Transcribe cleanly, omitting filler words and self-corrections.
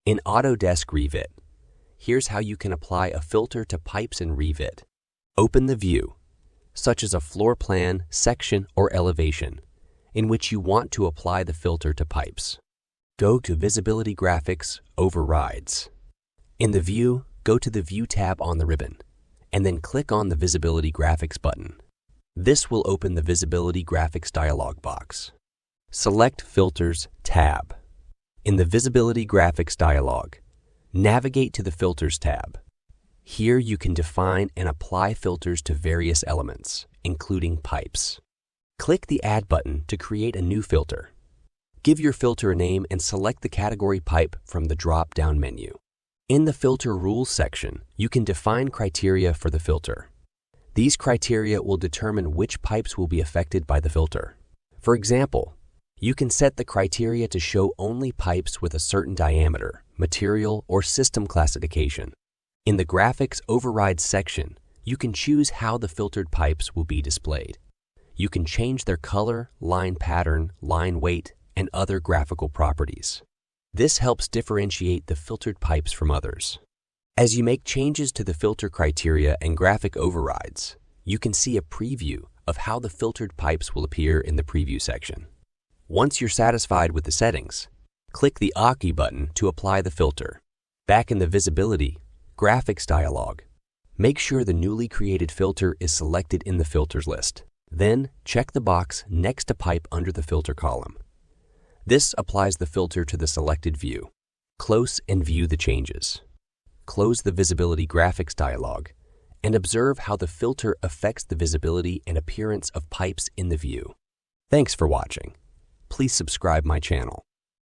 In Autodesk Revit, here's how you can apply a filter to pipes in Revit. Open the view, such as a floor plan, section, or elevation, in which you want to apply the filter to pipes. Go to Visibility Graphics, Overrides. In the view, go to the View tab on the ribbon, and then click on the Visibility Graphics button. This will open the Visibility Graphics dialog box. Select Filters tab. In the Visibility Graphics dialog, navigate to the Filters tab. Here you can define and apply filters to various elements, including pipes. Click the Add button to create a new filter. Give your filter a name and select the category pipe from the drop-down menu. In the Filter Rules section, you can define criteria for the filter. These criteria will determine which pipes will be affected by the filter. For example, you can set the criteria to show only pipes with a certain diameter, material, or system classification. In the Graphics Overrides section, you can choose how the filtered pipes will be displayed. You can change their color, line pattern, line weight, and other graphical properties. This helps differentiate the filtered pipes from others. As you make changes to the filter criteria and graphic overrides, you can see a preview of how the filtered pipes will appear in the preview section. Once you're satisfied with the settings, click the OK button to apply the filter. Back in the Visibility Graphics dialog, make sure the newly created filter is selected in the filters list. Then check the box next to pipe under the filter column. This applies the filter to the selected view. Close and view the changes. Close the Visibility Graphics dialog and observe how the filter affects the visibility and appearance of pipes in the view. Thanks for watching. Please subscribe my channel.